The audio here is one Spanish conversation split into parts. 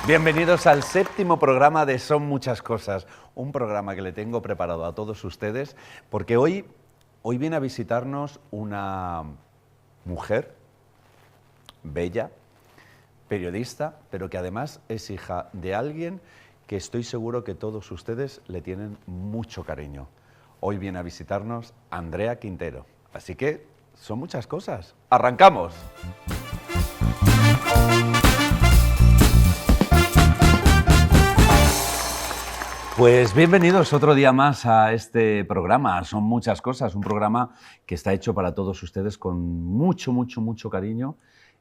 Bienvenidos al séptimo programa de Son Muchas Cosas, un programa que le tengo preparado a todos ustedes porque hoy viene a visitarnos una mujer bella, periodista, pero que además es hija de alguien que estoy seguro que todos ustedes le tienen mucho cariño. Hoy viene a visitarnos Andrea Quintero, así que son muchas cosas. ¡Arrancamos! Pues bienvenidos otro día más a este programa, Son Muchas Cosas, un programa que está hecho para todos ustedes con mucho cariño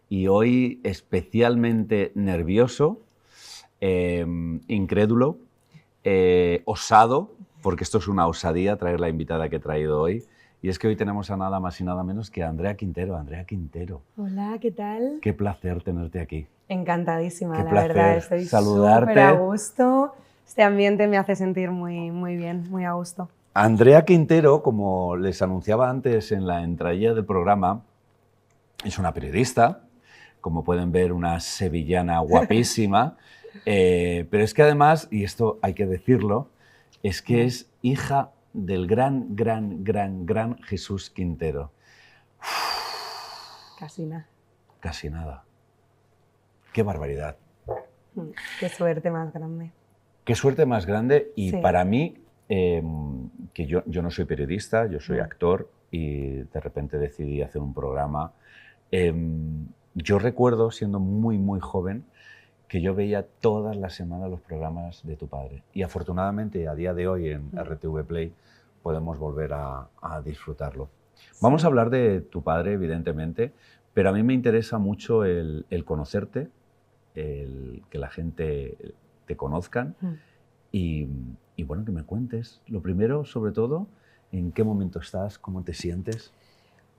y hoy especialmente nervioso, incrédulo, osado, porque esto es una osadía traer la invitada que he traído hoy, y es que hoy tenemos a nada más y nada menos que a Andrea Quintero. Andrea Quintero. Hola, ¿qué tal? Qué placer tenerte aquí. Encantadísima, Qué la placer verdad, estoy saludarte. súper a gusto. Este ambiente me hace sentir muy bien, muy a gusto. Andrea Quintero, como les anunciaba antes en la entradilla del programa, es una periodista, como pueden ver, una sevillana guapísima, pero es que además, y esto hay que decirlo, es que es hija del gran Jesús Quintero. Casi nada. Casi nada. ¡Qué barbaridad! Qué suerte más grande. Qué suerte más grande y Sí. para mí, que yo no soy periodista, yo soy actor y de repente decidí hacer un programa. Yo recuerdo, siendo muy joven, que yo veía todas las semanas los programas de tu padre y afortunadamente a día de hoy en RTV Play podemos volver a disfrutarlo. Sí. Vamos a hablar de tu padre, evidentemente, pero a mí me interesa mucho el conocerte, el que la gente te conozcan y bueno, que me cuentes. Lo primero, sobre todo, ¿en qué momento estás? ¿Cómo te sientes?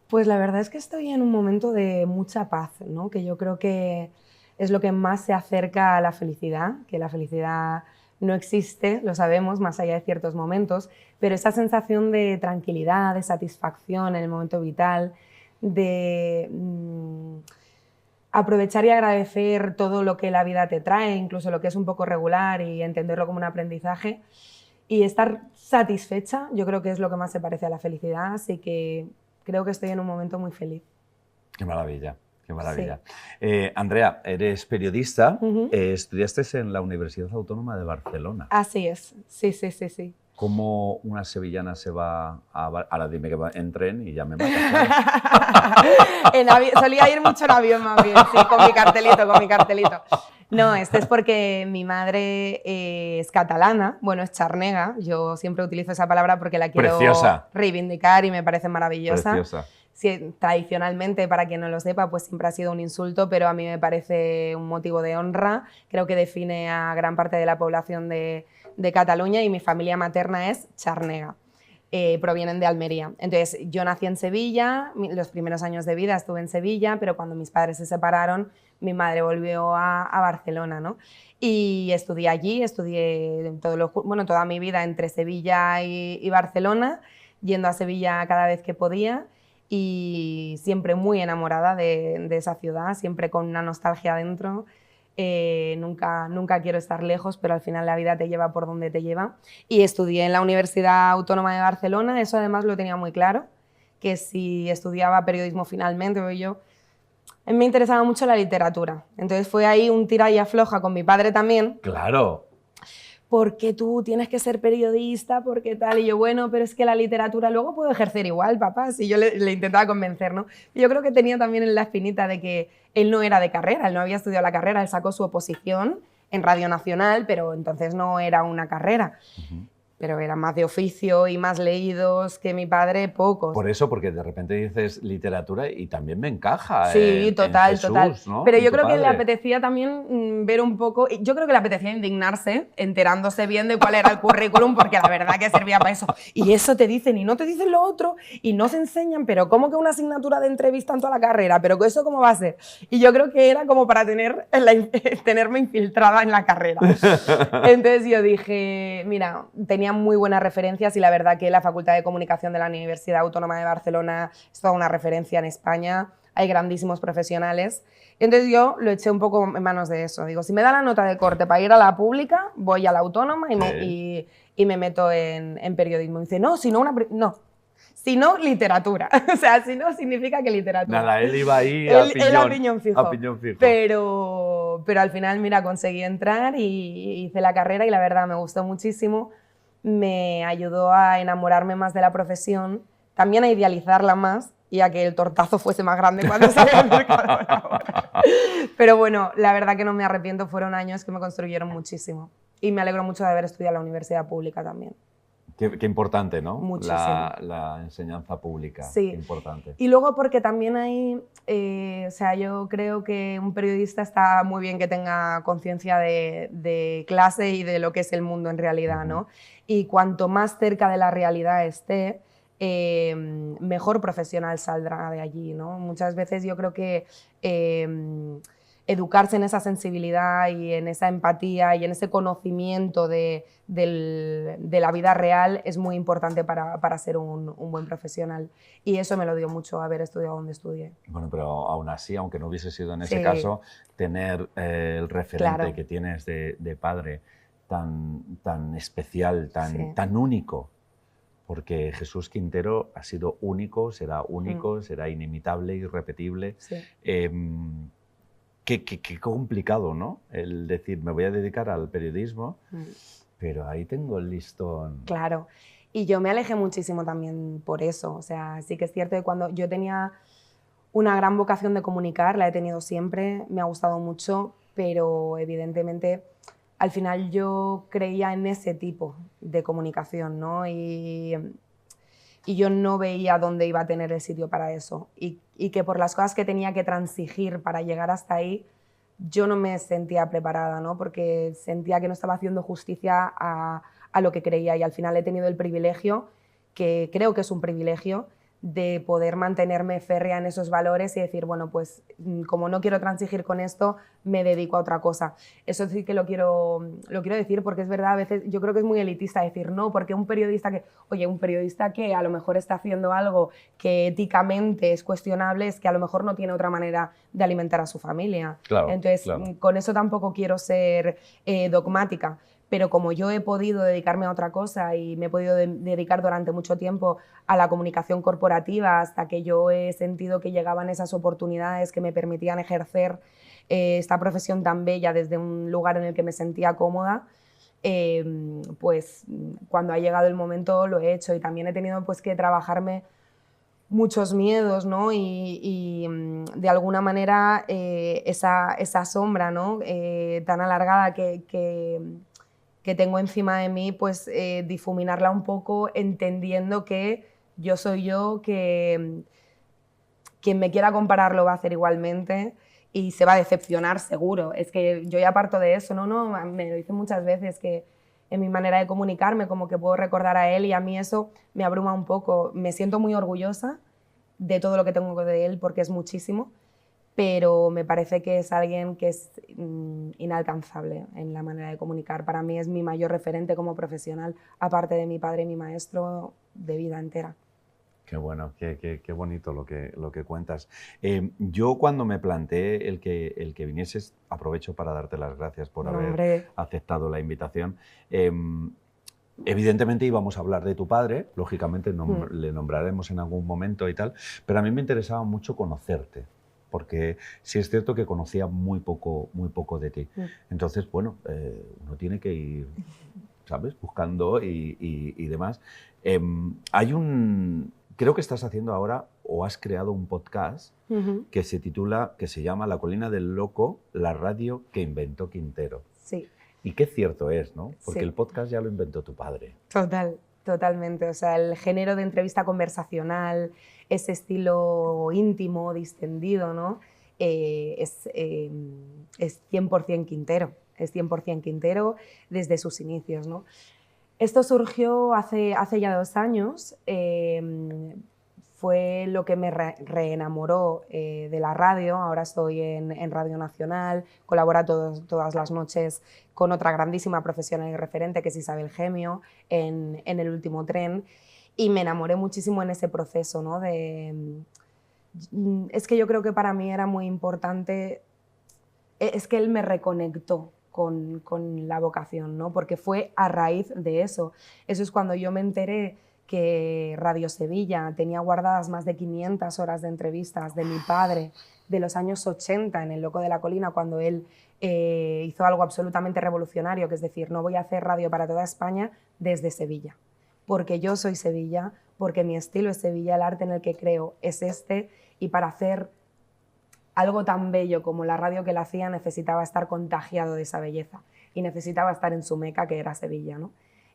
Pues la verdad es que estoy en un momento de mucha paz, ¿no? Que yo creo que es lo que más se acerca a la felicidad, que la felicidad no existe, lo sabemos, más allá de ciertos momentos, pero esa sensación de tranquilidad, de satisfacción en el momento vital, de aprovechar y agradecer todo lo que la vida te trae, incluso lo que es un poco regular y entenderlo como un aprendizaje y estar satisfecha, yo creo que es lo que más se parece a la felicidad, así que creo que estoy en un momento muy feliz. Qué maravilla, qué maravilla. Sí. Andrea, eres periodista, estudiaste en la Universidad Autónoma de Barcelona. Así es, sí. ¿Cómo una sevillana se va a... Ahora dime que va en tren y ya me matas. Solía ir mucho en avión más bien, sí, con mi cartelito. No, esto es porque mi madre es catalana, bueno, es charnega, yo siempre utilizo esa palabra porque la quiero reivindicar y me parece maravillosa. Preciosa. Sí, tradicionalmente, para quien no lo sepa, pues siempre ha sido un insulto, pero a mí me parece un motivo de honra, creo que define a gran parte de la población de Cataluña y mi familia materna es charnega. Provienen de Almería. Entonces, yo nací en Sevilla, los primeros años de vida estuve en Sevilla, pero cuando mis padres se separaron, mi madre volvió a Barcelona, ¿no? Y estudié allí, toda mi vida entre Sevilla y Barcelona, yendo a Sevilla cada vez que podía y siempre muy enamorada de esa ciudad, siempre con una nostalgia dentro. Nunca quiero estar lejos, pero al final la vida te lleva por donde te lleva. Y estudié en la Universidad Autónoma de Barcelona, eso además lo tenía muy claro, que si estudiaba periodismo finalmente, a mí me interesaba mucho la literatura. Entonces fue ahí un tira y afloja con mi padre también. Claro. Porque tú tienes que ser periodista, porque tal, y yo, bueno, pero es que la literatura luego puedo ejercer igual, papá, si yo le intentaba convencer, ¿no? Y yo creo que tenía también en la espinita de que él no era de carrera, él no había estudiado la carrera, él sacó su oposición en Radio Nacional, pero entonces no era una carrera. Pero eran más de oficio y más leídos que mi padre, pocos. Por eso, porque de repente dices literatura y también me encaja. Sí, total. ¿No? Pero yo creo que le apetecía también ver un poco, yo creo que le apetecía indignarse, enterándose bien de cuál era el currículum, porque la verdad que servía para eso. Y eso te dicen y no te dicen lo otro y no se enseñan, pero ¿cómo que una asignatura de entrevista en toda la carrera? ¿Pero eso cómo va a ser? Y yo creo que era como para tenerme infiltrada en la carrera. Entonces yo dije, mira, tenía muy buenas referencias y la verdad que la Facultad de Comunicación de la Universidad Autónoma de Barcelona es toda una referencia en España. hay grandísimos profesionales. Y entonces yo lo eché un poco en manos de eso. Digo, si me da la nota de corte para ir a la pública, voy a la autónoma y me meto en periodismo. Y dice, no, si no, literatura. O sea, si no, significa que literatura. Nada, él iba ahí él a piñón fijo. A piñón fijo. Pero al final, mira, conseguí entrar y hice la carrera y la verdad me gustó muchísimo. Me ayudó a enamorarme más de la profesión, también a idealizarla más y a que el tortazo fuese más grande cuando salí al mercado laboral. Pero bueno, la verdad que no me arrepiento, fueron años que me construyeron muchísimo. Y me alegro mucho de haber estudiado en la universidad pública también. Qué importante, ¿no? Muchísimo. La enseñanza pública. Sí. Qué importante. Y luego porque también hay, o sea, yo creo que un periodista está muy bien que tenga conciencia de clase y de lo que es el mundo en realidad, ¿no? Y cuanto más cerca de la realidad esté, mejor profesional saldrá de allí, ¿no? Muchas veces yo creo que educarse en esa sensibilidad y en esa empatía y en ese conocimiento de la vida real es muy importante para ser un buen profesional. Y eso me lo dio mucho haber estudiado donde estudié. Bueno, pero aún así, aunque no hubiese sido en ese caso, tener el referente que tienes de padre tan especial, tan único, porque Jesús Quintero ha sido único, será inimitable, irrepetible. Sí. Qué complicado, ¿no? El decir, me voy a dedicar al periodismo, pero ahí tengo el listón. Claro, y yo me alejé muchísimo también por eso. O sea, sí que es cierto que cuando yo tenía una gran vocación de comunicar, la he tenido siempre, me ha gustado mucho, pero evidentemente al final yo creía en ese tipo de comunicación, ¿no? Y yo no veía dónde iba a tener el sitio para eso. Y que por las cosas que tenía que transigir para llegar hasta ahí, yo no me sentía preparada, ¿no? Porque sentía que no estaba haciendo justicia a lo que creía. Y al final he tenido el privilegio, que creo que es un privilegio, de poder mantenerme férrea en esos valores y decir, bueno, pues como no quiero transigir con esto, me dedico a otra cosa. Eso sí que lo quiero decir porque es verdad, a veces yo creo que es muy elitista decir, no, porque un periodista que a lo mejor está haciendo algo que éticamente es cuestionable, es que a lo mejor no tiene otra manera de alimentar a su familia. Claro, entonces, con eso tampoco quiero ser dogmática. Pero como yo he podido dedicarme a otra cosa y me he podido dedicar durante mucho tiempo a la comunicación corporativa hasta que yo he sentido que llegaban esas oportunidades que me permitían ejercer esta profesión tan bella desde un lugar en el que me sentía cómoda, pues cuando ha llegado el momento lo he hecho y también he tenido pues que trabajarme muchos miedos, ¿no? Y de alguna manera esa sombra, ¿no? Tan alargada que tengo encima de mí, pues difuminarla un poco entendiendo que yo soy yo, que quien me quiera comparar lo va a hacer igualmente y se va a decepcionar seguro. Es que yo ya parto de eso, no, me lo dicen muchas veces que en mi manera de comunicarme como que puedo recordar a él y a mí eso me abruma un poco. Me siento muy orgullosa de todo lo que tengo de él porque es muchísimo, pero me parece que es alguien que es inalcanzable en la manera de comunicar. Para mí es mi mayor referente como profesional, aparte de mi padre y mi maestro de vida entera. Qué bueno, qué bonito lo que cuentas. Yo cuando me planteé el que vinieses, aprovecho para darte las gracias por haber aceptado la invitación. Evidentemente íbamos a hablar de tu padre, lógicamente le nombraremos en algún momento y tal, pero a mí me interesaba mucho conocerte. Porque sí es cierto que conocía muy poco de ti. Entonces, bueno, uno tiene que ir, ¿sabes?, buscando y demás. Creo que estás haciendo ahora, o has creado un podcast que se llama La Colina del Loco, la radio que inventó Quintero. Sí. Y qué cierto es, ¿no? Porque el podcast ya lo inventó tu padre. Totalmente. O sea, el género de entrevista conversacional, ese estilo íntimo, distendido, ¿no? Es 100% Quintero. Es 100% Quintero desde sus inicios, ¿no? Esto surgió hace ya 2 años. Fue lo que me reenamoró de la radio. Ahora estoy en Radio Nacional, colaboro todas las noches con otra grandísima profesional y referente que es Isabel Gemio en El último tren y me enamoré muchísimo en ese proceso, ¿no? de Es que yo creo que para mí era muy importante, es que él me reconectó con la vocación, ¿no? Porque fue a raíz de eso. Eso es cuando yo me enteré que Radio Sevilla tenía guardadas más de 500 horas de entrevistas de mi padre de los años 80 en El Loco de la Colina, cuando él hizo algo absolutamente revolucionario, que es decir, no voy a hacer radio para toda España desde Sevilla, porque yo soy Sevilla, porque mi estilo es Sevilla, el arte en el que creo es este, y para hacer algo tan bello como la radio que él hacía necesitaba estar contagiado de esa belleza y necesitaba estar en su meca, que era Sevilla, ¿no?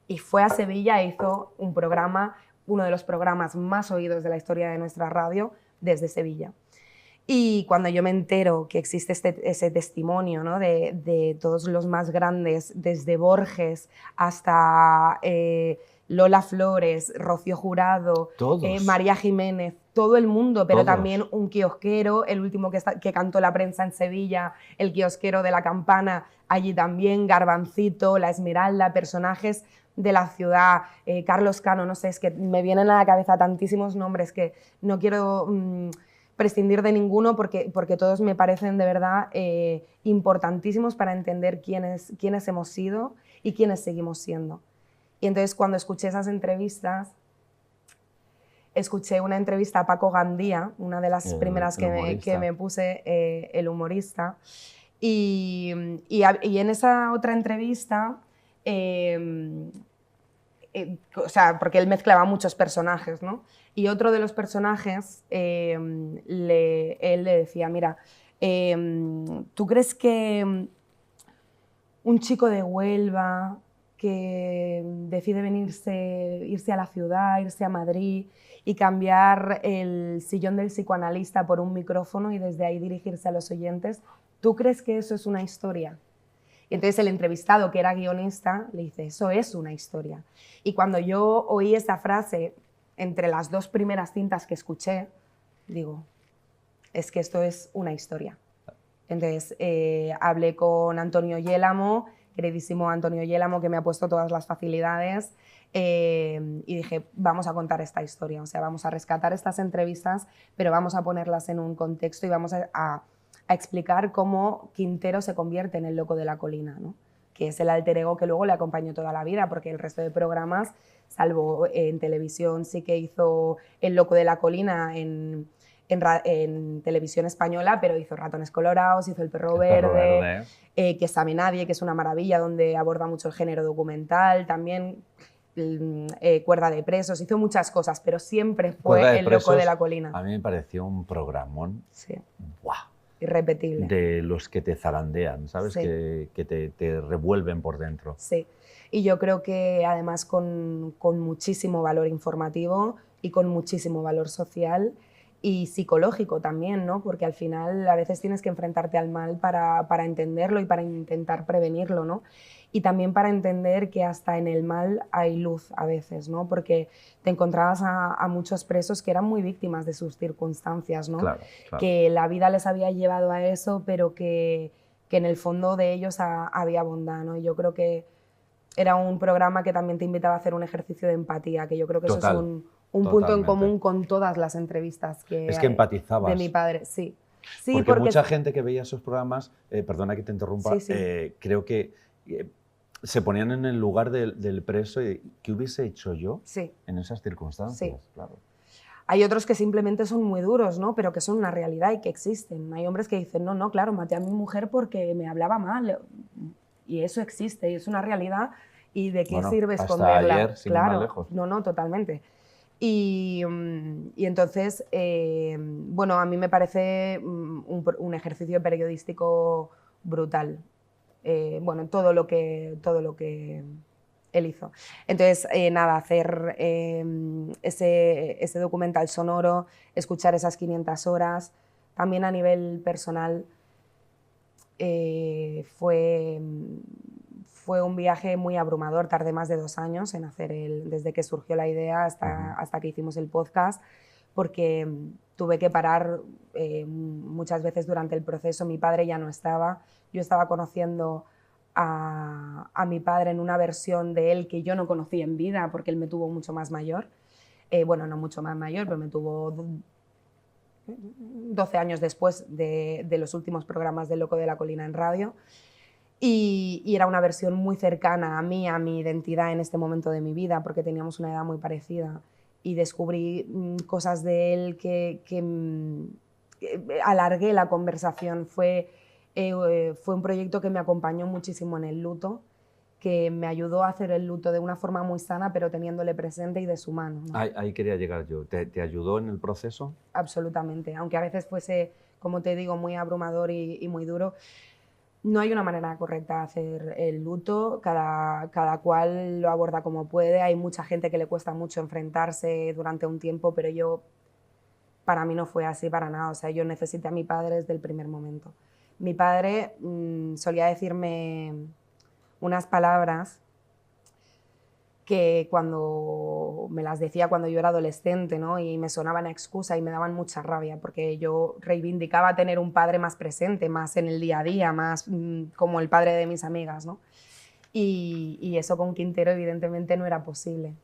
Y fue a Sevilla e hizo un programa, uno de los programas más oídos de la historia de nuestra radio, desde Sevilla. Y cuando yo me entero que existe ese testimonio, ¿no? de todos los más grandes, desde Borges hasta Lola Flores, Rocío Jurado, María Jiménez, todo el mundo, pero también un kiosquero, el último que cantó la prensa en Sevilla, el kiosquero de la Campana, allí también, Garbancito, La Esmeralda, personajes de la ciudad, Carlos Cano, no sé, es que me vienen a la cabeza tantísimos nombres que no quiero prescindir de ninguno porque todos me parecen de verdad importantísimos para entender quiénes hemos sido y quiénes seguimos siendo. Y entonces cuando escuché esas entrevistas, escuché una entrevista a Paco Gandía, una de las primeras que me puse, el humorista, y en esa otra entrevista, o sea, porque él mezclaba muchos personajes, ¿no? Y otro de los personajes, él le decía, mira, ¿tú crees que un chico de Huelva que decide irse a la ciudad, irse a Madrid y cambiar el sillón del psicoanalista por un micrófono y desde ahí dirigirse a los oyentes, ¿tú crees que eso es una historia? Y entonces el entrevistado, que era guionista, le dice, eso es una historia. Y cuando yo oí esa frase, entre las dos primeras cintas que escuché, digo, es que esto es una historia. Entonces hablé con Antonio Yélamo, queridísimo Antonio Yélamo, que me ha puesto todas las facilidades, y dije, vamos a contar esta historia, o sea, vamos a rescatar estas entrevistas, pero vamos a ponerlas en un contexto y vamos a explicar cómo Quintero se convierte en el Loco de la Colina, ¿no? Que es el alter ego que luego le acompañó toda la vida, porque el resto de programas, salvo en televisión, sí que hizo el Loco de la Colina en televisión española, pero hizo Ratones Colorados, hizo El Perro Verde, que sabe nadie, que es una maravilla, donde aborda mucho el género documental, también Cuerda de Presos, hizo muchas cosas, pero siempre fue el Loco de la Colina. A mí me pareció un programón. Sí. ¡Buah! Irrepetible. De los que te zarandean, ¿sabes? Sí. Que te revuelven por dentro. Sí, y yo creo que además con muchísimo valor informativo y con muchísimo valor social y psicológico también, ¿no? Porque al final a veces tienes que enfrentarte al mal para entenderlo y para intentar prevenirlo, ¿no? Y también para entender que hasta en el mal hay luz a veces, ¿no? Porque te encontrabas a muchos presos que eran muy víctimas de sus circunstancias, ¿no? Claro. Que la vida les había llevado a eso, pero que en el fondo de ellos había bondad, ¿no? Y yo creo que era un programa que también te invitaba a hacer un ejercicio de empatía, que yo creo que eso es un punto en común con todas las entrevistas que empatizabas de mi padre, sí. Porque mucha gente que veía esos programas, perdona que te interrumpa, creo que se ponían en el lugar del preso y ¿qué hubiese hecho yo en esas circunstancias? Sí. Claro. Hay otros que simplemente son muy duros, ¿no? Pero que son una realidad y que existen. Hay hombres que dicen, no, claro, maté a mi mujer porque me hablaba mal. Y eso existe, y es una realidad. ¿Y de qué sirve esconderla? Hasta ayer, sin ir más claro, lejos. No, totalmente. Y entonces, bueno, a mí me parece un ejercicio periodístico brutal. Bueno, todo lo que él hizo. Entonces, nada, hacer ese documental sonoro, escuchar esas 500 horas, también a nivel personal fue un viaje muy abrumador. Tardé más de 2 años en hacer desde que surgió la idea hasta que hicimos el podcast, porque tuve que parar muchas veces durante el proceso. Mi padre ya no estaba, yo estaba conociendo a mi padre en una versión de él que yo no conocí en vida, porque él me tuvo mucho más mayor. Bueno, no mucho más mayor, pero me tuvo 12 años después de los últimos programas de Loco de la Colina en radio. Y era una versión muy cercana a mí, a mi identidad en este momento de mi vida, porque teníamos una edad muy parecida. Y descubrí cosas de él que alargué la conversación. Fue un proyecto que me acompañó muchísimo en el luto, que me ayudó a hacer el luto de una forma muy sana, pero teniéndole presente y de su mano, ¿no? Ahí quería llegar yo. ¿Te ayudó en el proceso? Absolutamente. Aunque a veces fuese, como te digo, muy abrumador y muy duro, no hay una manera correcta de hacer el luto, cada cual lo aborda como puede. Hay mucha gente que le cuesta mucho enfrentarse durante un tiempo, pero para mí no fue así para nada. O sea, yo necesité a mi padre desde el primer momento. Mi padre solía decirme unas palabras que cuando me las decía cuando yo era adolescente, ¿no? Y me sonaban a excusa y me daban mucha rabia, porque yo reivindicaba tener un padre más presente, más en el día a día, más como el padre de mis amigas, ¿no? Y eso con Quintero evidentemente no era posible,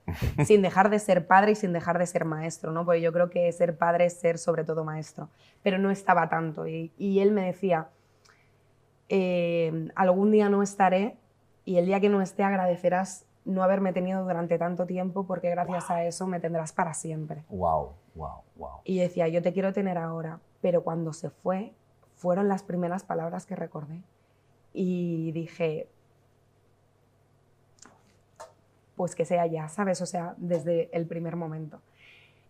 sin dejar de ser padre y sin dejar de ser maestro, ¿no? Porque yo creo que ser padre es ser sobre todo maestro, pero no estaba tanto. Y él me decía, algún día no estaré y el día que no esté agradecerás no haberme tenido durante tanto tiempo, porque gracias a eso me tendrás para siempre. Wow, wow, wow. Y decía, yo te quiero tener ahora, pero cuando se fue, fueron las primeras palabras que recordé. Y dije, pues que sea ya, ¿sabes? O sea, desde el primer momento.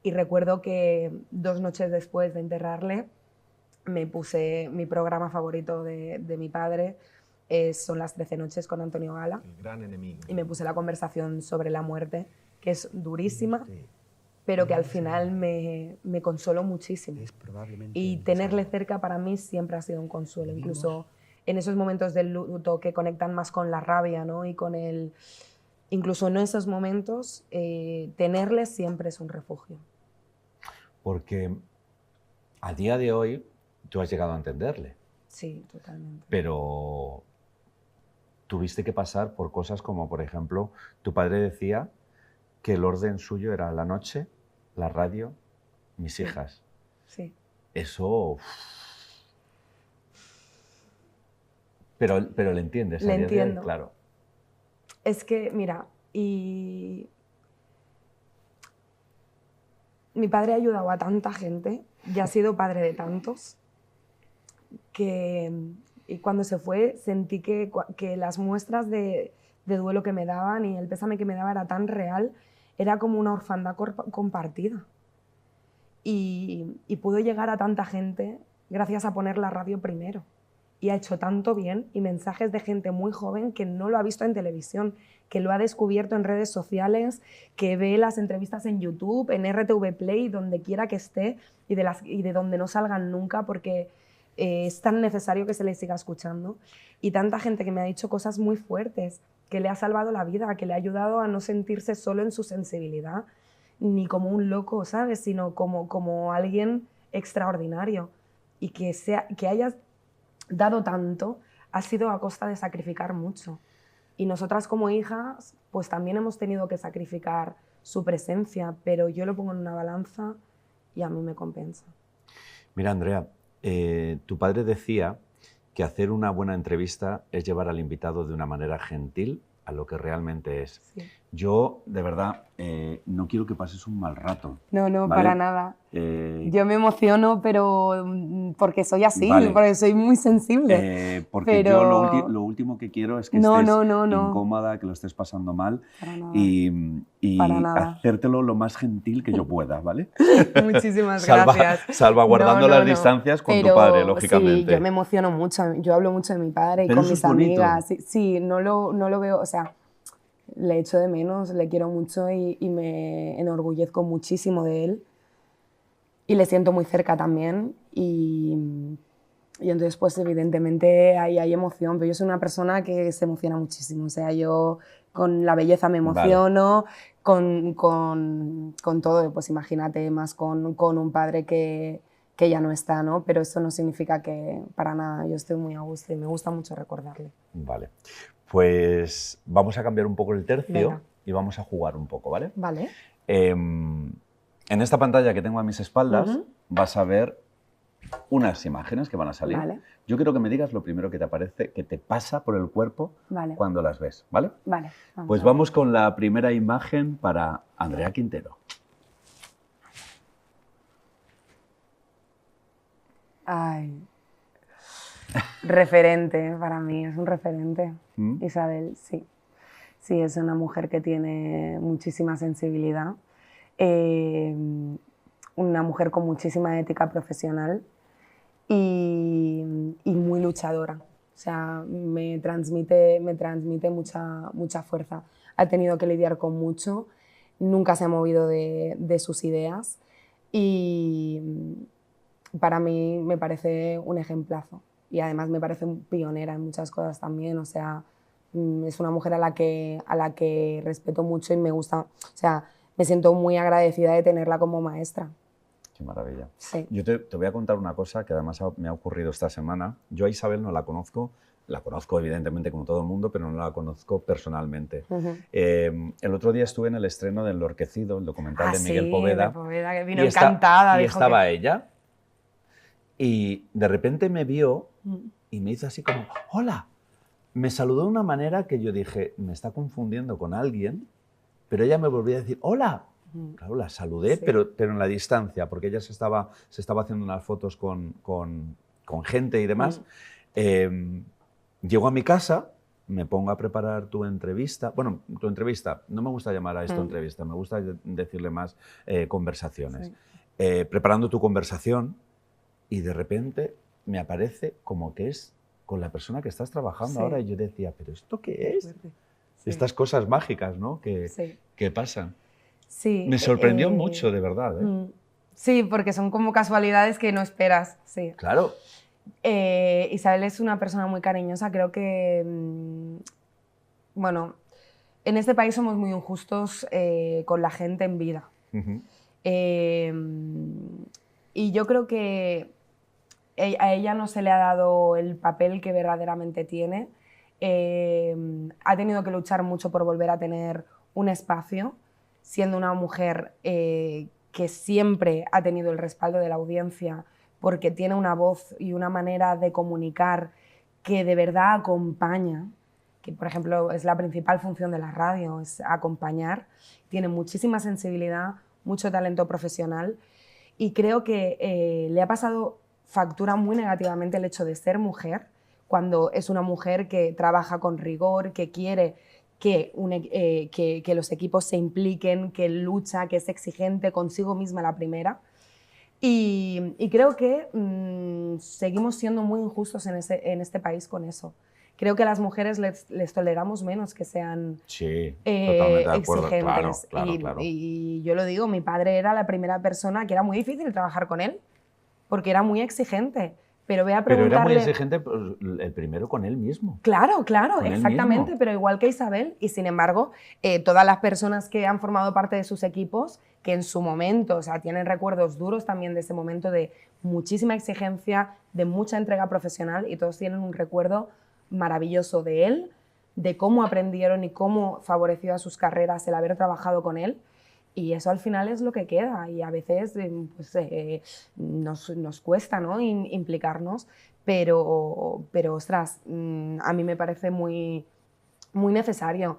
Y recuerdo que 2 noches después de enterrarle, me puse mi programa favorito de mi padre, son Las 13 noches con Antonio Gala. El gran enemigo. Y me puse la conversación sobre la muerte, que es durísima, sí, pero que al final me consoló muchísimo. Es probablemente y tenerle cerca para mí siempre ha sido un consuelo, incluso en esos momentos del luto que conectan más con la rabia, ¿no? Y con el... Incluso en esos momentos, tenerle siempre es un refugio. Porque a día de hoy tú has llegado a entenderle. Sí, totalmente. Pero tuviste que pasar por cosas como, por ejemplo, tu padre decía que el orden suyo era la noche, la radio, mis hijas. Sí. Eso... Pero le entiendes. Le entiendo. Claro. Es que, mira, y mi padre ha ayudado a tanta gente y ha sido padre de tantos que... Y cuando se fue sentí que las muestras de duelo que me daban y el pésame que me daba era tan real, era como una orfandad compartida. Y pudo llegar a tanta gente gracias a poner la radio primero. Y ha hecho tanto bien, y mensajes de gente muy joven que no lo ha visto en televisión, que lo ha descubierto en redes sociales, que ve las entrevistas en YouTube, en RTV Play, donde quiera que esté, y de donde no salgan nunca, porque... es tan necesario que se le siga escuchando. Y tanta gente que me ha dicho cosas muy fuertes, que le ha salvado la vida, que le ha ayudado a no sentirse solo en su sensibilidad, ni como un loco, ¿sabes? Sino como alguien extraordinario. Y que hayas dado tanto ha sido a costa de sacrificar mucho. Y nosotras como hijas, pues también hemos tenido que sacrificar su presencia, pero yo lo pongo en una balanza y a mí me compensa. Mira, Andrea, tu padre decía que hacer una buena entrevista es llevar al invitado de una manera gentil a lo que realmente es. Sí. Yo, de verdad, no quiero que pases un mal rato. No, ¿vale? para nada. Yo me emociono, pero porque soy así, vale. Porque soy muy sensible. Porque pero... yo lo último que quiero es que estés incómoda, que lo estés pasando mal y hacértelo lo más gentil que yo pueda, ¿vale? Muchísimas gracias. Salvaguardando las distancias con tu padre, lógicamente. Sí, yo me emociono mucho, yo hablo mucho de mi padre y con mis amigas. Sí, no lo veo, o sea, le echo de menos, le quiero mucho y me enorgullezco muchísimo de él. Y le siento muy cerca también y entonces pues evidentemente hay emoción, pero yo soy una persona que se emociona muchísimo, o sea, yo con la belleza me emociono, vale. con todo, pues imagínate más con un padre que ya no está, ¿no? Pero eso no significa que para nada, yo estoy muy a gusto y me gusta mucho recordarle. Vale, pues vamos a cambiar un poco el tercio. Venga. Y vamos a jugar un poco, ¿vale? Vale. En esta pantalla que tengo a mis espaldas vas a ver unas imágenes que van a salir. Vale. Yo quiero que me digas lo primero que te aparece, que te pasa por el cuerpo cuando las ves, ¿vale? Vale. Pues vamos con la primera imagen para Andrea Quintero. Ay, referente para mí, es un referente. Isabel, sí. Sí, es una mujer que tiene muchísima sensibilidad, una mujer con muchísima ética profesional y muy luchadora. O sea, me transmite mucha fuerza. Ha tenido que lidiar con mucho, nunca se ha movido de sus ideas y para mí me parece un ejemplazo. Y además me parece pionera en muchas cosas también, o sea, es una mujer a la que respeto mucho y me gusta, o sea, me siento muy agradecida de tenerla como maestra. Qué maravilla. Sí. Yo te voy a contar una cosa que además me ha ocurrido esta semana. Yo a Isabel no la conozco evidentemente como todo el mundo, pero no la conozco personalmente. El otro día estuve en el estreno de Enlorquecido, el documental de Miguel Poveda. De Poveda, que vino encantada. Y estaba ella y de repente me vio y me hizo así como, ¡hola! Me saludó de una manera que yo dije, me está confundiendo con alguien, pero ella me volvió a decir, ¡hola! Claro, la saludé, sí. pero en la distancia, porque ella se estaba haciendo unas fotos con gente y demás. Llego a mi casa, me pongo a preparar tu entrevista. Bueno, tu entrevista, no me gusta llamar a esto entrevista, me gusta decirle más conversaciones. Sí. Preparando tu conversación y de repente me aparece como que es con la persona que estás trabajando ahora y yo decía, ¿pero esto qué es? Sí. Estas cosas mágicas, ¿no? que pasan. Sí, me sorprendió mucho, de verdad. Sí, porque son como casualidades que no esperas. Sí. Claro. Isabel es una persona muy cariñosa, creo que, bueno, en este país somos muy injustos con la gente en vida. Y yo creo que a ella no se le ha dado el papel que verdaderamente tiene. Ha tenido que luchar mucho por volver a tener un espacio, siendo una mujer que siempre ha tenido el respaldo de la audiencia, porque tiene una voz y una manera de comunicar que de verdad acompaña, que por ejemplo es la principal función de la radio, es acompañar. Tiene muchísima sensibilidad, mucho talento profesional y creo que le ha pasado factura muy negativamente el hecho de ser mujer, cuando es una mujer que trabaja con rigor, que quiere que los equipos se impliquen, que lucha, que es exigente consigo misma la primera. Y creo que seguimos siendo muy injustos en este país con eso. Creo que a las mujeres les toleramos menos que sean totalmente de acuerdo. Exigentes. Claro. Y yo lo digo, mi padre era la primera persona que era muy difícil trabajar con él, porque era muy exigente. Pero voy a preguntarle... Pero era muy exigente el primero con él mismo. Claro, exactamente, pero igual que Isabel. Y sin embargo, todas las personas que han formado parte de sus equipos, que en su momento, o sea, tienen recuerdos duros también de ese momento de muchísima exigencia, de mucha entrega profesional, y todos tienen un recuerdo maravilloso de él, de cómo aprendieron y cómo favoreció a sus carreras el haber trabajado con él. Y eso al final es lo que queda y a veces nos cuesta, ¿no? implicarnos, pero ostras, a mí me parece muy, muy necesario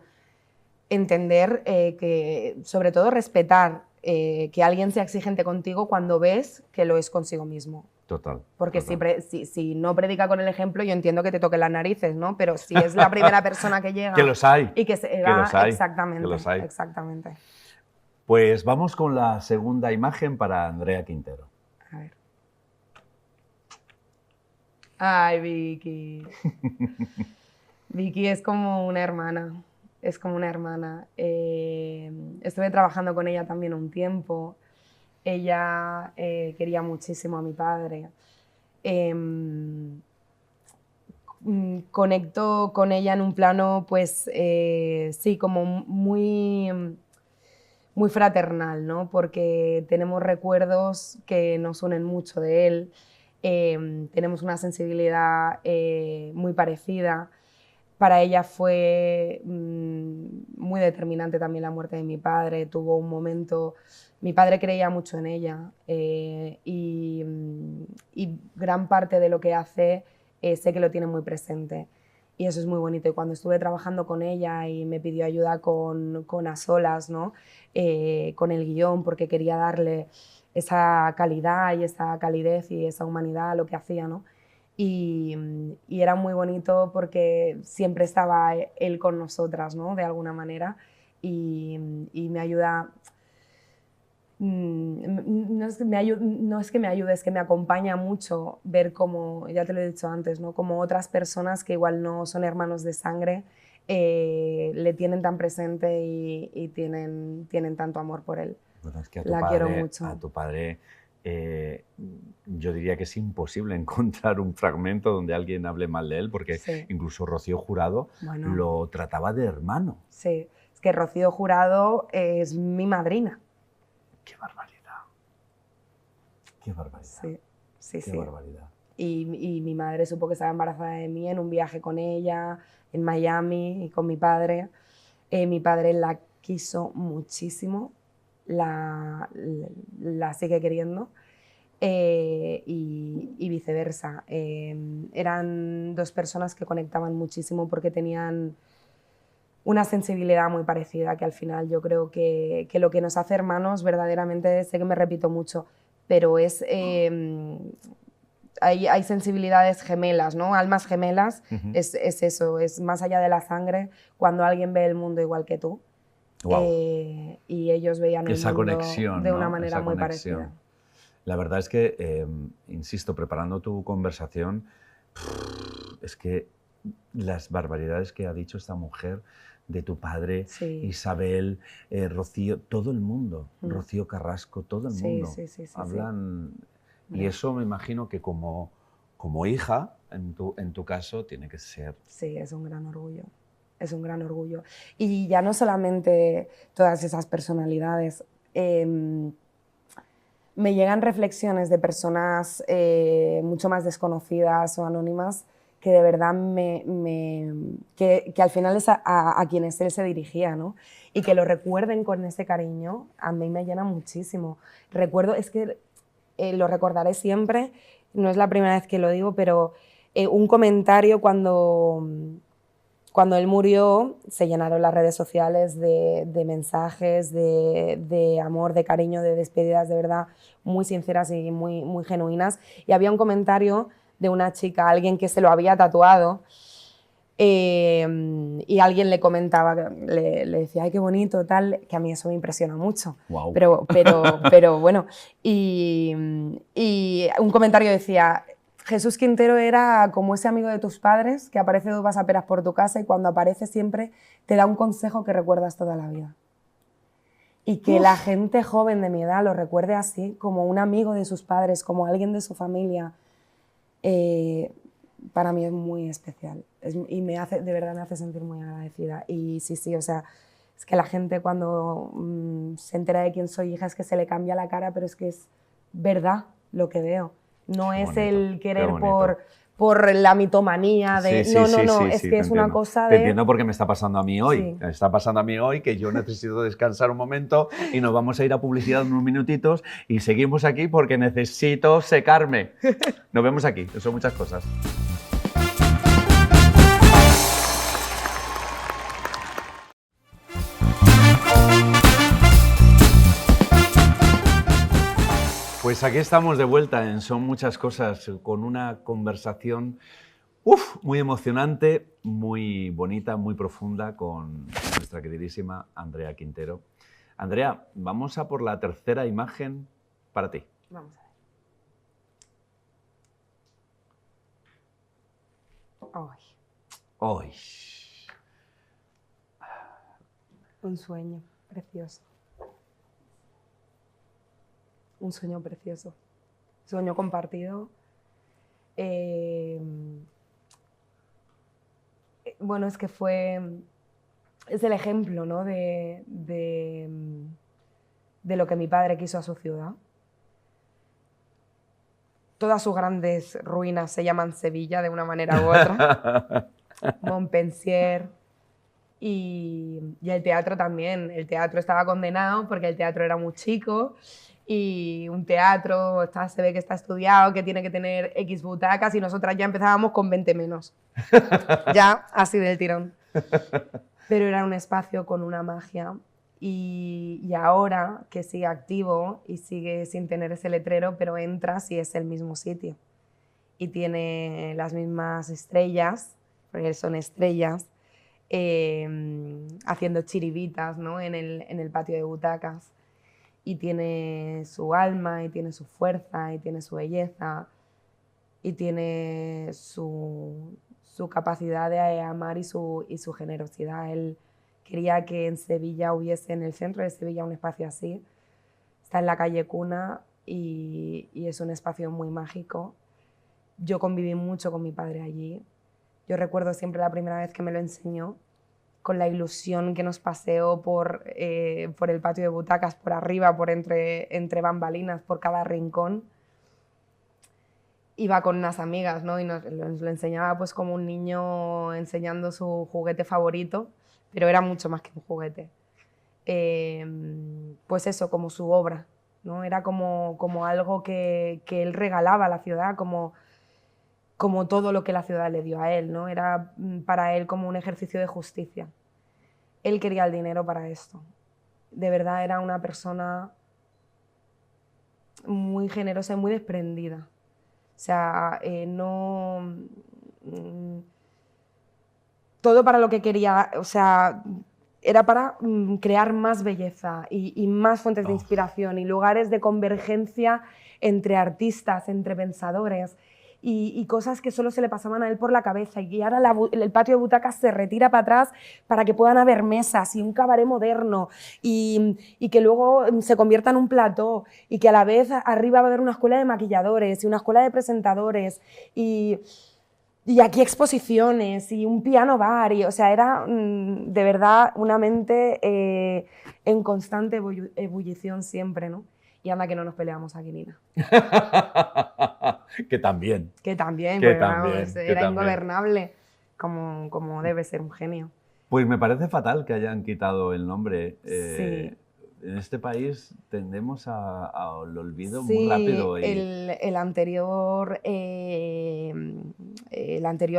entender que, sobre todo, respetar que alguien sea exigente contigo cuando ves que lo es consigo mismo. Total. Porque si no predica con el ejemplo, yo entiendo que te toquen las narices, ¿no? Pero si es la primera persona que llega... Que los hay. Y que se va, los hay. Exactamente. Que los hay. Exactamente. Pues vamos con la segunda imagen para Andrea Quintero. A ver. Ay, Vicky. Vicky es como una hermana. Es como una hermana. Estuve trabajando con ella también un tiempo. Ella quería muchísimo a mi padre. Conecto con ella en un plano, pues, sí, como muy fraternal, ¿no? Porque tenemos recuerdos que nos unen mucho de él, tenemos una sensibilidad muy parecida, Para ella fue muy determinante también la muerte de mi padre. Tuvo un momento... Mi padre creía mucho en ella y gran parte de lo que hace sé que lo tiene muy presente. Y eso es muy bonito. Y cuando estuve trabajando con ella y me pidió ayuda con A Solas, ¿no? Con el guión, porque quería darle esa calidad y esa calidez y esa humanidad a lo que hacía, ¿no? Y era muy bonito porque siempre estaba él con nosotras, ¿no? De alguna manera. Y me ayuda... No es que me ayude, es que me acompaña mucho ver cómo, ya te lo he dicho antes, ¿no? Como otras personas que igual no son hermanos de sangre le tienen tan presente y tienen tanto amor por él. Bueno, es que a quiero mucho. A tu padre yo diría que es imposible encontrar un fragmento donde alguien hable mal de él, porque Sí. incluso Rocío Jurado lo trataba de hermano. Sí, es que Rocío Jurado es mi madrina. ¡Qué barbaridad! ¡Qué barbaridad! Sí. ¡Qué barbaridad! Y mi madre supo que estaba embarazada de mí en un viaje con ella, en Miami, y con mi padre. Mi padre la quiso muchísimo, la sigue queriendo, y viceversa. Eran dos personas que conectaban muchísimo porque tenían una sensibilidad muy parecida, que al final yo creo que lo que nos hace hermanos verdaderamente, sé que me repito mucho, pero es... hay sensibilidades gemelas, ¿no? Almas gemelas, es eso, es más allá de la sangre, cuando alguien ve el mundo igual que tú. Wow. Y ellos veían el mundo conexión, de una ¿no? manera muy parecida. La verdad es que, insisto, preparando tu conversación, es que las barbaridades que ha dicho esta mujer de tu padre, Sí. Isabel, Rocío, todo el mundo, Rocío Carrasco, todo el mundo, Sí, hablan... Y eso me imagino que como hija, en tu caso, tiene que ser... Sí, es un gran orgullo. Es un gran orgullo. Y ya no solamente todas esas personalidades, me llegan reflexiones de personas mucho más desconocidas o anónimas que de verdad que al final es a quienes él se dirigía, ¿no? Y que lo recuerden con ese cariño, a mí me llena muchísimo. Recuerdo, es que lo recordaré siempre, no es la primera vez que lo digo, pero un comentario cuando él murió, se llenaron las redes sociales de mensajes, de amor, de cariño, de despedidas de verdad muy sinceras y muy, muy genuinas. Y había un comentario de una chica, alguien que se lo había tatuado, y alguien le comentaba, le decía, ay, qué bonito, tal, que a mí eso me impresiona mucho. Wow. Pero bueno, y un comentario decía, Jesús Quintero era como ese amigo de tus padres que aparece 2 vasaperas por tu casa y cuando aparece siempre te da un consejo que recuerdas toda la vida. Y que la gente joven de mi edad lo recuerde así, como un amigo de sus padres, como alguien de su familia, para mí es muy especial. Y de verdad me hace sentir muy agradecida. Y sí, o sea, es que la gente cuando se entera de quién soy hija es que se le cambia la cara, pero es que es verdad lo que veo. No es el querer por la mitomanía de... No, es que es una cosa de... Te entiendo porque me está pasando a mí hoy. Sí. Me está pasando a mí hoy que yo necesito descansar un momento y nos vamos a ir a publicidad unos minutitos y seguimos aquí porque necesito secarme. Nos vemos aquí. Son muchas cosas. Pues aquí estamos de vuelta en Son Muchas Cosas, con una conversación muy emocionante, muy bonita, muy profunda con nuestra queridísima Andrea Quintero. Andrea, vamos a por la tercera imagen para ti. Vamos a ver. Hoy. Un sueño precioso. Un sueño precioso. Sueño compartido. Bueno, es que es el ejemplo, ¿no? de lo que mi padre quiso a su ciudad. Todas sus grandes ruinas se llaman Sevilla de una manera u otra. Montpensier y el teatro también. El teatro estaba condenado porque el teatro era muy chico y un teatro se ve que está estudiado, que tiene que tener X butacas y nosotras ya empezábamos con 20 menos. Ya, así del tirón. Pero era un espacio con una magia y ahora que sigue activo y sigue sin tener ese letrero, pero entras y es el mismo sitio. Y tiene las mismas estrellas, porque son estrellas, haciendo chiribitas, ¿no? en el patio de butacas. Y tiene su alma, y tiene su fuerza, y tiene su belleza, y tiene su capacidad de amar y su generosidad. Él quería que en Sevilla hubiese, en el centro de Sevilla, un espacio así. Está en la calle Cuna y es un espacio muy mágico. Yo conviví mucho con mi padre allí. Yo recuerdo siempre la primera vez que me lo enseñó, con la ilusión que nos paseó por el patio de butacas, por arriba, por entre bambalinas, por cada rincón. Iba con unas amigas, ¿no? Y nos lo enseñaba pues como un niño enseñando su juguete favorito, pero era mucho más que un juguete. Pues eso, como su obra, ¿no? Era como algo que él regalaba a la ciudad, como todo lo que la ciudad le dio a él, ¿no? Era para él como un ejercicio de justicia. Él quería el dinero para esto. De verdad era una persona muy generosa y muy desprendida. O sea, no... todo para lo que quería, o sea, era para crear más belleza y más fuentes de inspiración y lugares de convergencia entre artistas, entre pensadores y cosas que solo se le pasaban a él por la cabeza. Y ahora el patio de butacas se retira para atrás para que puedan haber mesas y un cabaret moderno y que luego se convierta en un plató y que a la vez arriba va a haber una escuela de maquilladores y una escuela de presentadores y aquí exposiciones y un piano bar. O sea, era de verdad una mente en constante ebullición siempre, ¿no? Y anda que no nos peleamos aquí, Nina. Que también. Que también, Que pues también, vamos, que era también. ingobernable, como debe ser un genio. Pues me parece fatal que hayan quitado el nombre. Sí. En este país tendemos al olvido Sí, muy rápido. Y... el anterior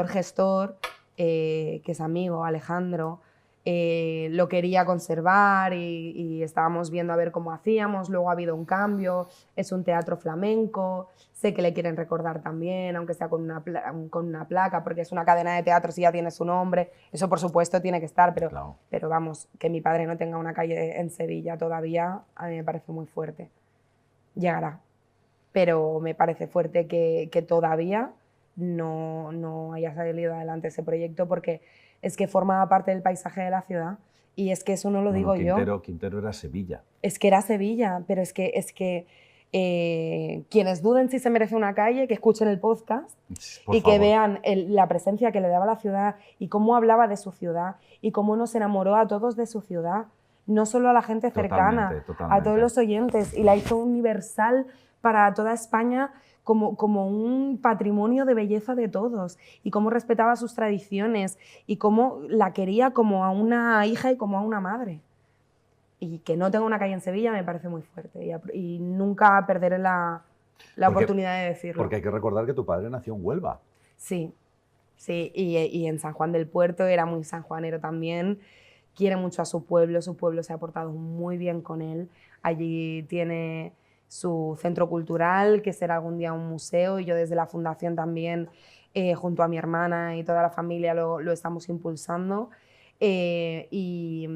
gestor, que es amigo, Alejandro, lo quería conservar y estábamos viendo a ver cómo hacíamos. Luego ha habido un cambio, es un teatro flamenco, sé que le quieren recordar también, aunque sea con una placa, porque es una cadena de teatros y ya tiene su nombre. Eso por supuesto tiene que estar, pero, Claro. pero vamos, que mi padre no tenga una calle en Sevilla todavía, a mí me parece muy fuerte. Llegará, pero me parece fuerte que todavía no haya salido adelante ese proyecto, porque es que formaba parte del paisaje de la ciudad y es que eso no lo digo yo. Quintero era Sevilla. Es que era Sevilla, pero es que quienes duden si se merece una calle, que escuchen el podcast Por y favor. que vean la presencia que le daba a la ciudad y cómo hablaba de su ciudad y cómo nos enamoró a todos de su ciudad, no solo a la gente cercana, Totalmente. a todos los oyentes, y la hizo universal para toda España como un patrimonio de belleza de todos, y cómo respetaba sus tradiciones y cómo la quería como a una hija y como a una madre. Y que no tenga una calle en Sevilla me parece muy fuerte y nunca perderé la oportunidad de decirlo. Porque hay que recordar que tu padre nació en Huelva. Sí, y en San Juan del Puerto, era muy sanjuanero también, quiere mucho a su pueblo se ha portado muy bien con él. Allí tiene su centro cultural, que será algún día un museo, y yo desde la fundación también, junto a mi hermana y toda la familia, lo estamos impulsando. Y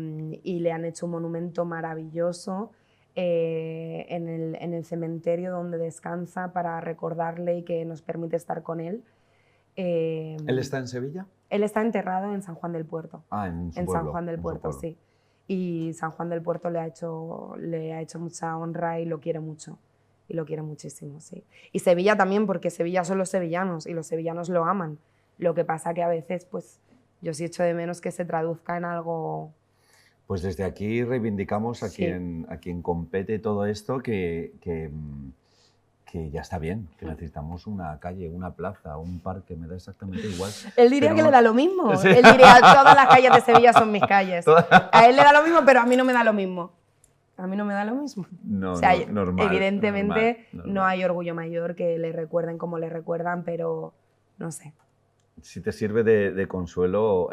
le han hecho un monumento maravilloso en el cementerio donde descansa, para recordarle y que nos permite estar con él. ¿Él está en Sevilla? Él está enterrado en San Juan del Puerto. En su pueblo. San Juan del Puerto, sí. Y San Juan del Puerto le ha hecho mucha honra y lo quiere mucho. Y lo quiere muchísimo, sí. Y Sevilla también, porque Sevilla son los sevillanos y los sevillanos lo aman. Lo que pasa que a veces, pues, yo sí echo de menos que se traduzca en algo... Pues desde aquí reivindicamos a, Sí. quien compete todo esto, que que ya está bien, que necesitamos una calle, una plaza, un parque, me da exactamente igual. Él diría pero que no- le da lo mismo. Sí. Él diría, todas las calles de Sevilla son mis calles. Todas- A él le da lo mismo, pero a mí no me da lo mismo. A mí no me da lo mismo. No, O sea, normal, evidentemente normal. no hay orgullo mayor que le recuerden como le recuerdan, pero no sé. Si te sirve de consuelo,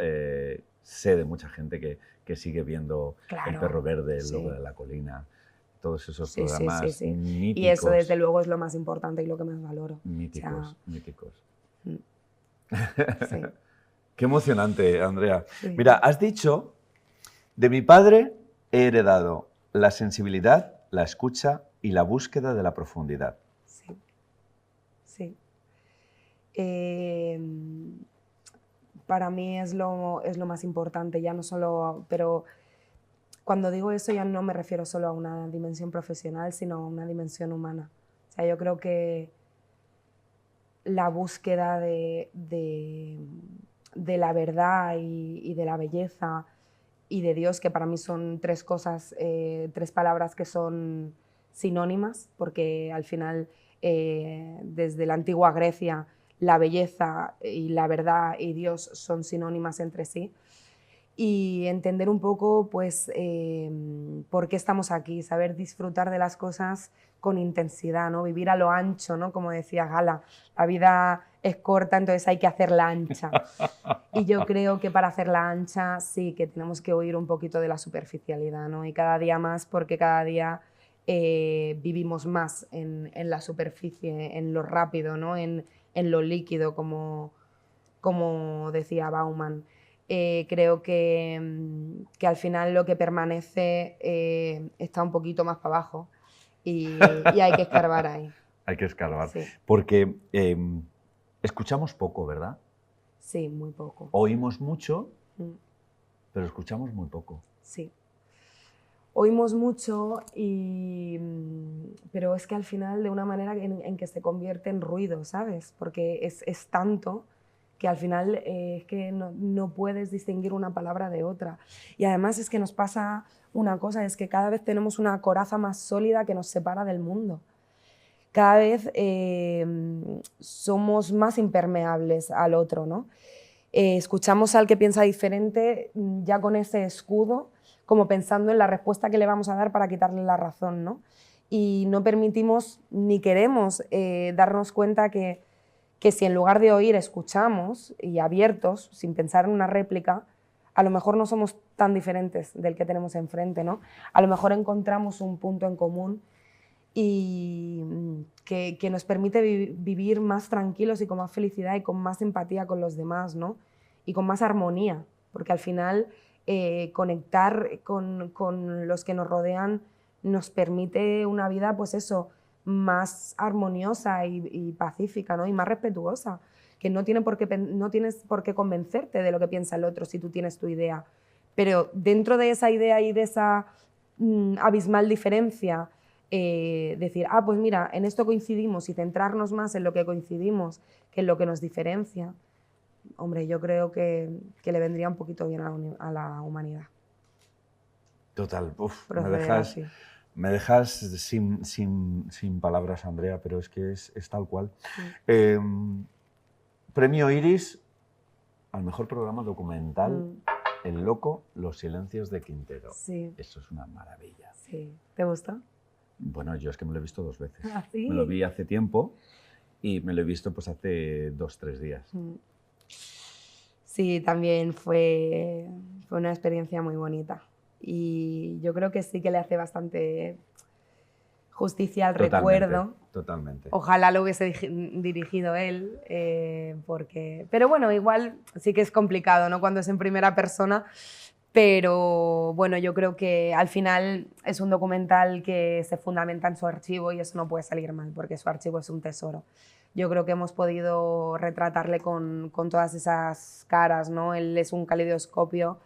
sé de mucha gente que sigue viendo Claro, El Perro Verde, El sí. Lobo de la Colina, todos esos Sí, sí, programas sí. míticos. Y eso, desde luego, es lo más importante y lo que más valoro. Míticos, míticos. Sí. Qué emocionante, Andrea. Sí. Mira, has dicho, de mi padre he heredado la sensibilidad, la escucha y la búsqueda de la profundidad. Sí. Sí. Para mí es lo más importante, ya no solo, pero cuando digo eso ya no me refiero solo a una dimensión profesional, sino a una dimensión humana. O sea, yo creo que la búsqueda de la verdad y de la belleza y de Dios, que para mí son tres cosas, tres palabras que son sinónimas, porque al final, desde la antigua Grecia, la belleza y la verdad y Dios son sinónimas entre sí. Y entender un poco, pues, por qué estamos aquí, saber disfrutar de las cosas con intensidad, ¿no? Vivir a lo ancho, ¿no? Como decía Gala, la vida es corta, entonces hay que hacerla ancha. Y yo creo que para hacerla ancha sí que tenemos que huir un poquito de la superficialidad, ¿no? Y cada día más, porque cada día vivimos más en la superficie, en lo rápido, ¿no? En lo líquido, como decía Bauman. Creo que al final lo que permanece está un poquito más para abajo y hay que escarbar ahí. Hay que escarbar. Sí. Porque escuchamos poco, ¿verdad? Sí, muy poco. Oímos mucho, Mm. pero escuchamos muy poco. Sí. Oímos mucho, pero es que al final de una manera en que se convierte en ruido, ¿sabes? Porque es tanto que al final es que no puedes distinguir una palabra de otra. Y además es que nos pasa una cosa, es que cada vez tenemos una coraza más sólida que nos separa del mundo. Cada vez somos más impermeables al otro, ¿no? Escuchamos al que piensa diferente ya con ese escudo, como pensando en la respuesta que le vamos a dar para quitarle la razón, ¿no? Y no permitimos ni queremos darnos cuenta que si en lugar de oír escuchamos y abiertos, sin pensar en una réplica, a lo mejor no somos tan diferentes del que tenemos enfrente, ¿no? A lo mejor encontramos un punto en común y que nos permite vivir más tranquilos y con más felicidad y con más empatía con los demás, ¿no? Y con más armonía, porque al final conectar con los que nos rodean nos permite una vida, pues eso, más armoniosa y pacífica, ¿no? Y más respetuosa, que no tienes por qué convencerte de lo que piensa el otro si tú tienes tu idea, pero dentro de esa idea y de esa abismal diferencia, decir, pues mira, en esto coincidimos y centrarnos más en lo que coincidimos que en lo que nos diferencia, hombre, yo creo que le vendría un poquito bien a la humanidad. Total, uf, Proceder me dejas sin palabras, Andrea, pero es que es tal cual. Premio Iris al mejor programa documental, El Loco, Los Silencios de Quintero. Sí. Eso es una maravilla. Sí. ¿Te gusta? Bueno, yo es que me lo he visto 2 veces. ¿Ah, sí? Me lo vi hace tiempo y me lo he visto pues hace 2 o 3 días. Sí, también fue una experiencia muy bonita. Y yo creo que sí que le hace bastante justicia al recuerdo. Totalmente. Ojalá lo hubiese dirigido él, pero bueno, igual sí que es complicado, ¿no? Cuando es en primera persona, pero bueno, yo creo que al final es un documental que se fundamenta en su archivo y eso no puede salir mal, porque su archivo es un tesoro. Yo creo que hemos podido retratarle con todas esas caras, ¿no? Él es un caleidoscopio.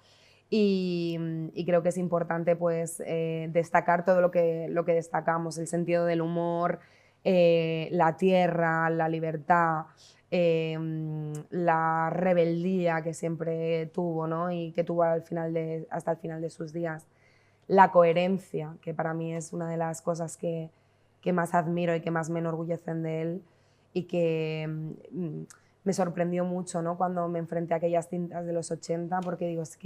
Y creo que es importante pues, destacar todo lo que destacamos, el sentido del humor, la tierra, la libertad, la rebeldía que siempre tuvo, ¿no? Y que tuvo hasta el final de sus días, la coherencia, que para mí es una de las cosas que que más admiro y que más me enorgullecen de él, y que me sorprendió mucho, ¿no? Cuando me enfrenté a aquellas cintas de los 80, porque digo, es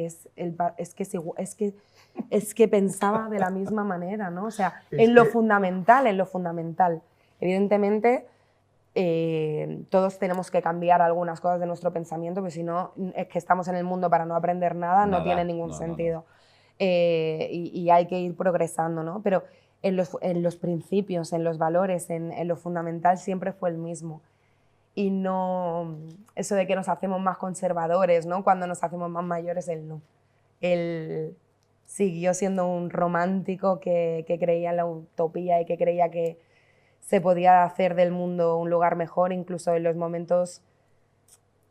que pensaba de la misma manera, ¿no? O sea, en lo fundamental, en lo fundamental. Evidentemente, todos tenemos que cambiar algunas cosas de nuestro pensamiento, porque si no, es que estamos en el mundo para no aprender nada, no tiene ningún sentido. Y hay que ir progresando, ¿no? Pero en los principios, en los valores, en lo fundamental siempre fue el mismo. Y no eso de que nos hacemos más conservadores, ¿no? Cuando nos hacemos más mayores, él no. Él siguió siendo un romántico que creía en la utopía y que creía que se podía hacer del mundo un lugar mejor, incluso en los momentos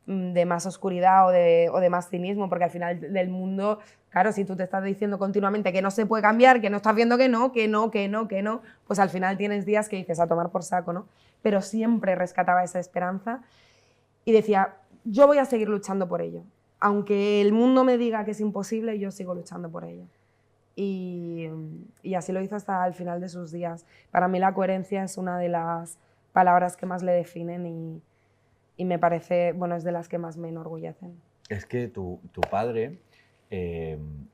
de más oscuridad o de más cinismo, porque al final del mundo, claro, si tú te estás diciendo continuamente que no se puede cambiar, que no estás viendo que no, pues al final tienes días que dices a tomar por saco, ¿no? Pero siempre rescataba esa esperanza y decía, yo voy a seguir luchando por ello. Aunque el mundo me diga que es imposible, yo sigo luchando por ello. Y así lo hizo hasta el final de sus días. Para mí la coherencia es una de las palabras que más le definen y me parece, bueno, es de las que más me enorgullecen. Es que tu padre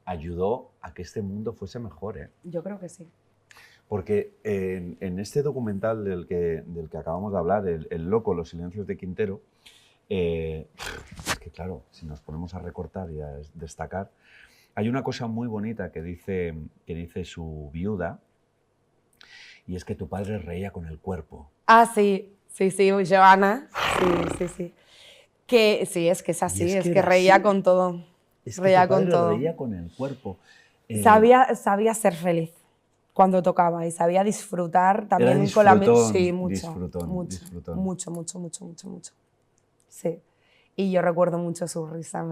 ayudó a que este mundo fuese mejor, ¿eh? Yo creo que sí. Porque en este documental del que acabamos de hablar, El Loco, los silencios de Quintero, es que claro, si nos ponemos a recortar y a destacar, hay una cosa muy bonita que dice su viuda, y es que tu padre reía con el cuerpo. Ah, sí, Joana, sí. Que sí, es que es así, es que reía con todo. Es que reía con todo. Reía con el cuerpo. Sabía ser feliz cuando tocaba y sabía disfrutar también con la sí, mucho. Sí. Y yo recuerdo mucho su risa,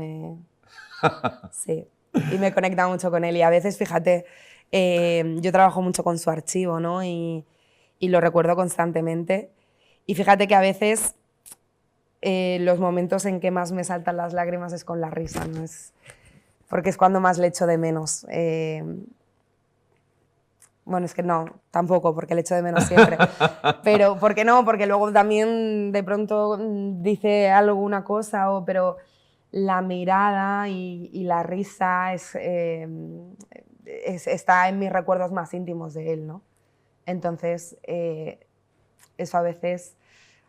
sí. Y me conecta mucho con él. Y a veces, fíjate, yo trabajo mucho con su archivo, ¿no? Y lo recuerdo constantemente. Y fíjate que a veces los momentos en que más me saltan las lágrimas es con la risa, ¿no? Porque es cuando más le echo de menos. Bueno, es que no, tampoco, porque le echo de menos siempre. Pero, ¿por qué no? Porque luego también de pronto dice alguna cosa, pero la mirada y la risa está en mis recuerdos más íntimos de él, ¿no? Entonces, eso a veces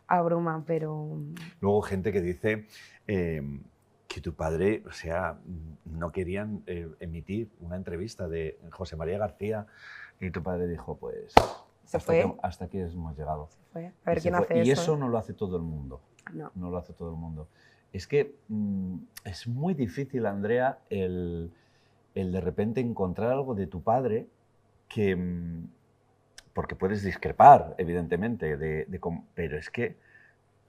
abruma, pero... Luego gente que dice que tu padre, o sea, no querían emitir una entrevista de José María García y tu padre dijo, pues, hasta aquí hemos llegado. Se fue. A ver quién hace eso. Y eso no lo hace todo el mundo. No. No lo hace todo el mundo. Es que es muy difícil, Andrea, el de repente encontrar algo de tu padre que... porque puedes discrepar, evidentemente, pero es que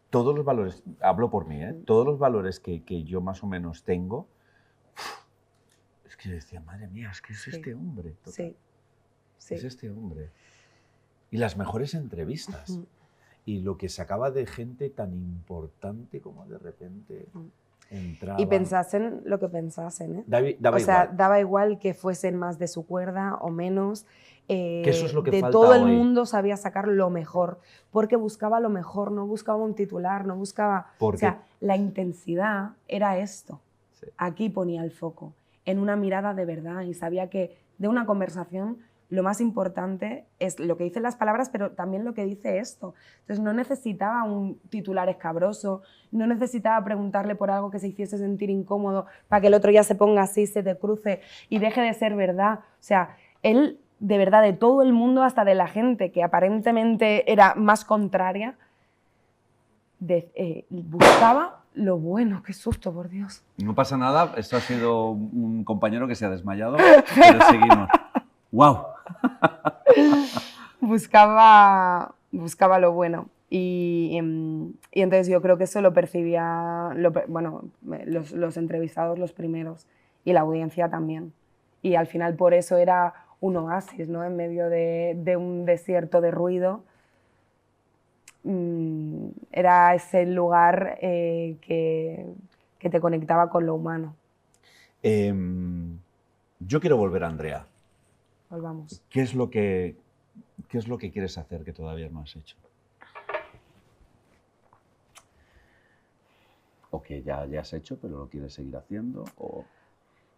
todos los valores, hablo por mí, todos los valores que yo más o menos tengo, es que decía, madre mía, es que es este hombre. Total. Sí. Es este hombre. Y las mejores entrevistas. Y lo que sacaba de gente tan importante como de repente entraba. Y pensasen lo que pensasen, ¿eh? Daba igual. Daba igual que fuesen más de su cuerda o menos. Que eso es lo que de falta todo el hoy. mundo sabía sacar lo mejor, porque buscaba lo mejor, no buscaba un titular, no buscaba... O sea, la intensidad era esto. Sí. Aquí ponía el foco, en una mirada de verdad, y sabía que de una conversación lo más importante es lo que dicen las palabras, pero también lo que dice esto. Entonces no necesitaba un titular escabroso, no necesitaba preguntarle por algo que se hiciese sentir incómodo para que el otro ya se ponga así, se te cruce y deje de ser verdad. O sea, él... de verdad, de todo el mundo, hasta de la gente que aparentemente era más contraria, buscaba lo bueno. Qué susto, por Dios. No pasa nada, esto ha sido un compañero que se ha desmayado, pero seguimos. ¡Wow! Buscaba lo bueno. Y entonces yo creo que eso lo percibía, los entrevistados los primeros y la audiencia también. Y al final por eso era un oasis, ¿no? En medio de un desierto de ruido. Era ese lugar que te conectaba con lo humano. Yo quiero volver a Andrea. Volvamos. ¿Qué es lo que ¿Qué es lo que quieres hacer que todavía no has hecho? ¿O que ya has hecho, pero lo quieres seguir haciendo? ¿O...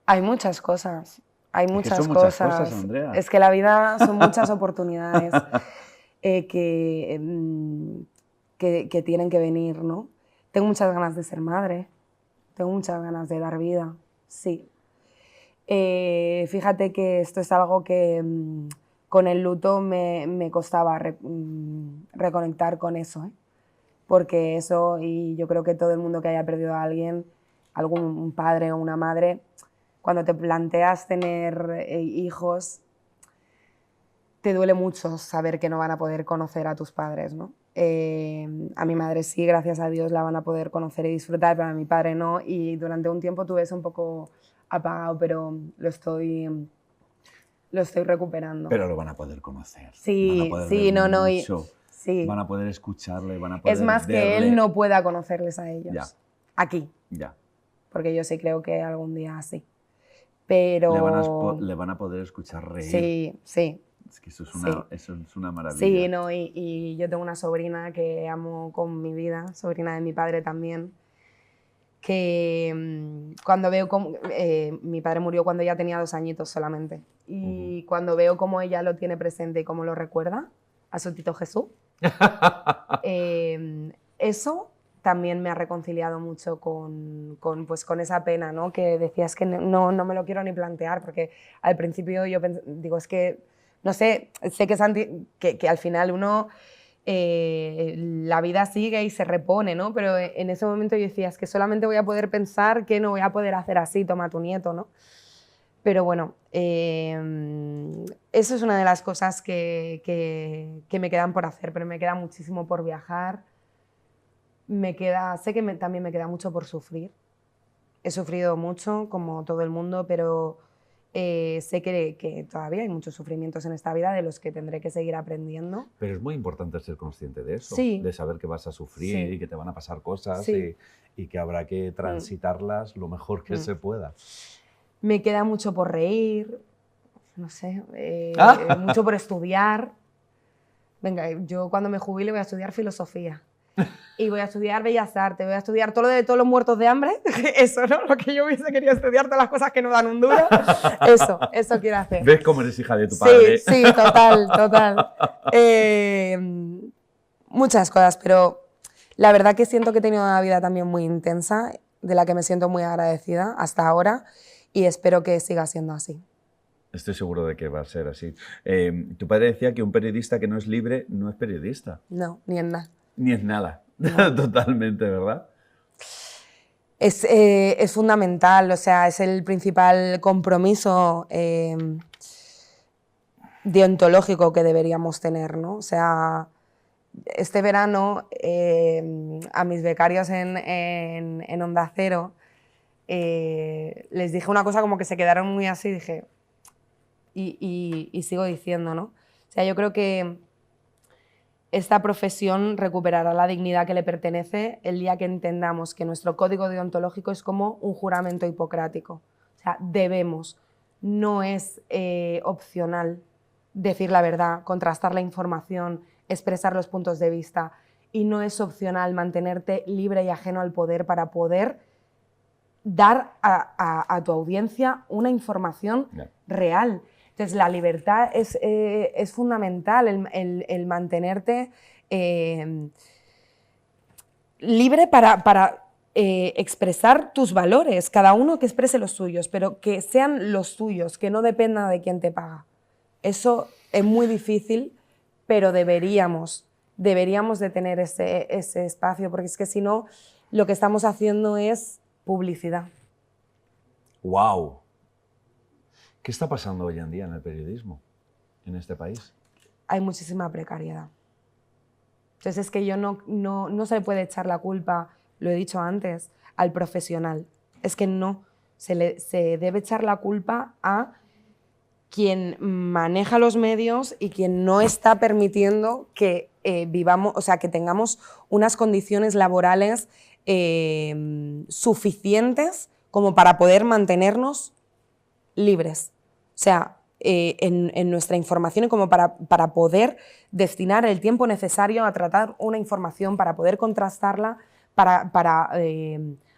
Hay muchas cosas. Hay Es que muchas son muchas cosas. cosas, Andrea. Es que la vida son muchas oportunidades que tienen que venir, ¿no? Tengo muchas ganas de ser madre. Tengo muchas ganas de dar vida, sí. Fíjate que esto es algo que con el luto me costaba reconectar con eso, ¿eh? Porque eso, y yo creo que todo el mundo que haya perdido a alguien, un padre o una madre, cuando te planteas tener hijos, te duele mucho saber que no van a poder conocer a tus padres, ¿no? A mi madre sí, gracias a Dios la van a poder conocer y disfrutar, pero a mi padre no, y durante un tiempo tuve eso un poco apagado, pero lo estoy recuperando. Pero lo van a poder conocer. Sí, van a poder sí, ver no, mucho. sí. Van a poder escucharle, van a poder Es más verle. que él no pueda conocerles a ellos. Ya. Aquí. Ya. Porque yo sí creo que algún día sí. Pero... Le van a poder escuchar reír. Sí, sí. Es que eso es una maravilla. Sí, no, y yo tengo una sobrina que amo con mi vida, sobrina de mi padre también, que cuando veo cómo... mi padre murió cuando ella tenía 2 añitos solamente. Y cuando veo cómo ella lo tiene presente y cómo lo recuerda, a su tito Jesús, eso también me ha reconciliado mucho con esa pena, ¿no? Que decías que no me lo quiero ni plantear, porque al principio yo digo, es que, no sé, sé que al final uno, la vida sigue y se repone, ¿no? Pero en ese momento yo decía, es que solamente voy a poder pensar que no voy a poder hacer así, toma a tu nieto, ¿no? Pero bueno, eso es una de las cosas que me quedan por hacer, pero me queda muchísimo por viajar. Sé que también me queda mucho por sufrir. He sufrido mucho, como todo el mundo, pero sé que todavía hay muchos sufrimientos en esta vida de los que tendré que seguir aprendiendo. Pero es muy importante ser consciente de eso, sí. de saber que vas a sufrir y que te van a pasar cosas y que habrá que transitarlas lo mejor que se pueda. Me queda mucho por reír, no sé, mucho por estudiar. Venga, yo cuando me jubile voy a estudiar filosofía. Y voy a estudiar Bellas Artes, voy a estudiar todo lo de todos los muertos de hambre, eso, ¿no? Lo que yo hubiese querido estudiar, todas las cosas que no dan un duro, eso quiero hacer. ¿Ves cómo eres hija de tu padre? Sí, total. Muchas cosas, pero la verdad que siento que he tenido una vida también muy intensa, de la que me siento muy agradecida hasta ahora y espero que siga siendo así. Estoy seguro de que va a ser así. Tu padre decía que un periodista que no es libre no es periodista. No, ni en nada. Ni es nada, no. Totalmente, ¿verdad? Es fundamental, o sea, es el principal compromiso deontológico que deberíamos tener, ¿no? O sea, este verano a mis becarios en Onda Cero les dije una cosa como que se quedaron muy así, dije, y sigo diciendo, ¿no? O sea, yo creo que esta profesión recuperará la dignidad que le pertenece el día que entendamos que nuestro código deontológico es como un juramento hipocrático. O sea, debemos, no es opcional decir la verdad, contrastar la información, expresar los puntos de vista, y no es opcional mantenerte libre y ajeno al poder para poder dar a tu audiencia una información real. Entonces, la libertad es fundamental, el mantenerte libre para expresar tus valores, cada uno que exprese los suyos, pero que sean los tuyos, que no dependa de quién te paga. Eso es muy difícil, pero deberíamos de tener ese espacio, porque es que si no, lo que estamos haciendo es publicidad. ¡Wow! ¿Qué está pasando hoy en día en el periodismo, en este país? Hay muchísima precariedad. Entonces es que no se le puede echar la culpa, lo he dicho antes, al profesional. Es que no, se debe echar la culpa a quien maneja los medios y quien no está permitiendo que vivamos, o sea, que tengamos unas condiciones laborales suficientes como para poder mantenernos libres. O sea, en nuestra información y como para poder destinar el tiempo necesario a tratar una información, para poder contrastarla, para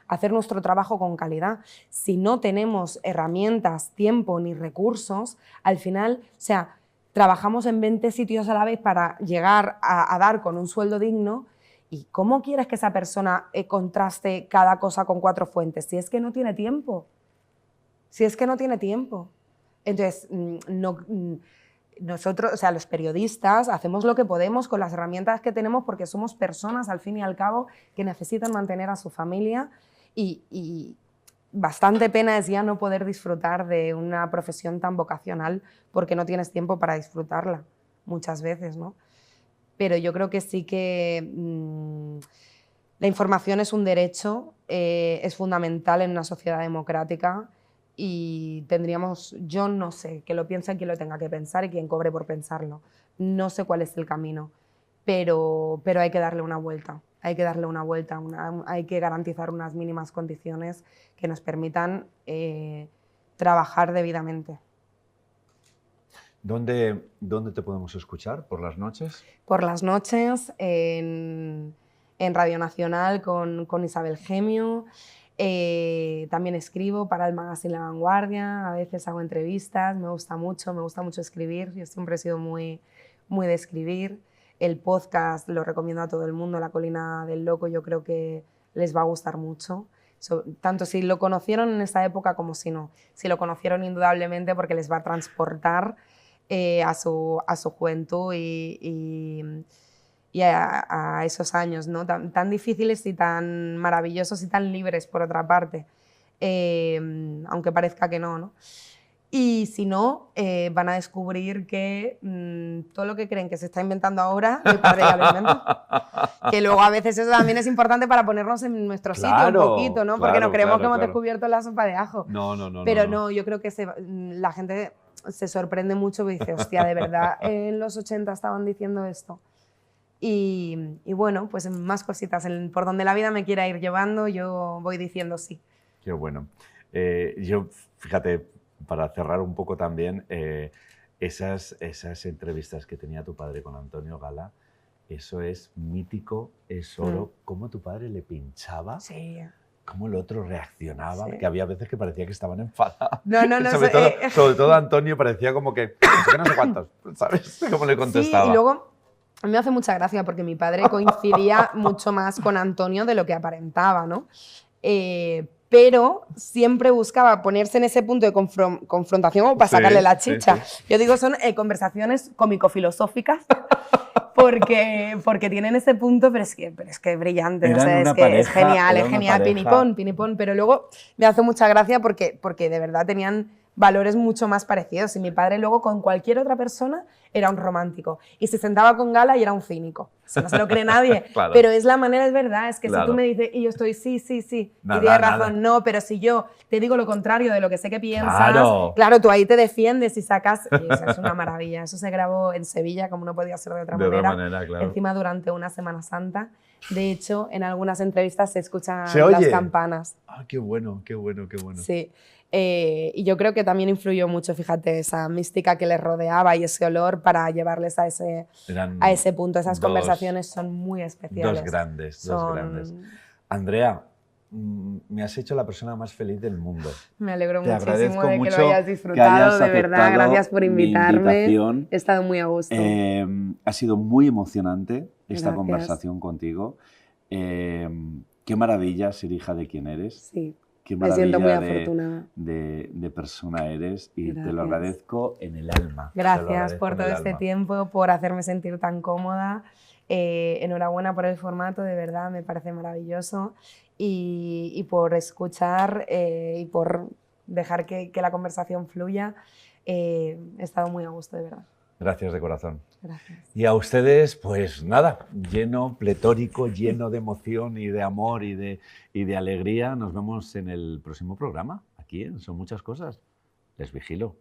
hacer nuestro trabajo con calidad. Si no tenemos herramientas, tiempo ni recursos, al final, o sea, trabajamos en 20 sitios a la vez para llegar a dar con un sueldo digno. ¿Y cómo quieres que esa persona contraste cada cosa con 4 fuentes? Si es que no tiene tiempo. Si es que no tiene tiempo. Entonces, nosotros, o sea, los periodistas, hacemos lo que podemos con las herramientas que tenemos porque somos personas, al fin y al cabo, que necesitan mantener a su familia y bastante pena es ya no poder disfrutar de una profesión tan vocacional porque no tienes tiempo para disfrutarla muchas veces, ¿no? Pero yo creo que sí que la información es un derecho, es fundamental en una sociedad democrática y tendríamos, yo no sé, que lo piense quien lo tenga que pensar y quien cobre por pensarlo. No sé cuál es el camino, pero hay que darle una vuelta. Hay que darle una vuelta, hay que garantizar unas mínimas condiciones que nos permitan trabajar debidamente. ¿Dónde te podemos escuchar? ¿Por las noches? Por las noches en Radio Nacional con Isabel Gemio. También escribo para el magazine La Vanguardia, a veces hago entrevistas, me gusta mucho escribir, yo siempre he sido muy de escribir. El podcast lo recomiendo a todo el mundo, La Colina del Loco, yo creo que les va a gustar mucho. Tanto si lo conocieron en esta época como si no. Si lo conocieron indudablemente porque les va a transportar a su juventud y a esos años, ¿no? Tan difíciles y tan maravillosos y tan libres, por otra parte, aunque parezca que no, ¿no? Y si no, van a descubrir que todo lo que creen que se está inventando ahora, mi padre ya lo inventó. Que luego a veces eso también es importante para ponernos en nuestro sitio un poquito, ¿no? Porque no creemos que hemos descubierto la sopa de ajo. No. Pero no, yo creo que la gente se sorprende mucho y dice, hostia, ¿de verdad en los 80 estaban diciendo esto? Y bueno, pues más cositas. Por donde la vida me quiera ir llevando, yo voy diciendo sí. Qué bueno. Yo, fíjate, para cerrar un poco también, esas entrevistas que tenía tu padre con Antonio Gala, eso es mítico, es oro. Cómo tu padre le pinchaba. Sí. Cómo el otro reaccionaba, Sí. que había veces que parecía que estaban enfadados. No. Sobre todo Antonio parecía como que no sé cuántos, ¿sabes? Cómo le contestaba. Sí, y luego a mí me hace mucha gracia porque mi padre coincidía mucho más con Antonio de lo que aparentaba, ¿no? Pero siempre buscaba ponerse en ese punto de confrontación como para sacarle la chicha. Sí. Yo digo, son conversaciones cómico-filosóficas porque tienen ese punto, pero es que es brillante, o sea, es genial, pinipón, pero luego me hace mucha gracia porque de verdad tenían valores mucho más parecidos. Y mi padre luego con cualquier otra persona era un romántico. Y se sentaba con Gala y era un cínico. Eso no se lo cree nadie. Claro. Pero es la manera, es verdad. Es que si tú me dices, y yo estoy sí, nada, y tienes razón, no, pero si yo te digo lo contrario de lo que sé que piensas, claro tú ahí te defiendes y sacas. Y eso es una maravilla. Eso se grabó en Sevilla, como no podía ser de otra manera. Claro. Encima durante una Semana Santa. De hecho, en algunas entrevistas se escuchan las campanas. Ah, qué bueno. Sí. Y yo creo que también influyó mucho, fíjate, esa mística que les rodeaba y ese olor para llevarles a ese punto. Esas conversaciones son muy especiales. Dos grandes. Andrea, me has hecho la persona más feliz del mundo. Me alegro Te muchísimo de que mucho lo hayas disfrutado, de verdad. Gracias por invitarme. He estado muy a gusto. Ha sido muy emocionante esta conversación contigo. Qué maravilla ser hija de quien eres. Sí. Qué me siento muy afortunada. De persona eres y te lo agradezco en el alma. Gracias por todo este tiempo, por hacerme sentir tan cómoda. Enhorabuena por el formato, de verdad, me parece maravilloso. Y por escuchar y por dejar que la conversación fluya. He estado muy a gusto, de verdad. Gracias de corazón. Gracias. Y a ustedes, pues nada, pletórico, lleno de emoción y de amor y de alegría. Nos vemos en el próximo programa, aquí en Son Muchas Cosas. Les vigilo.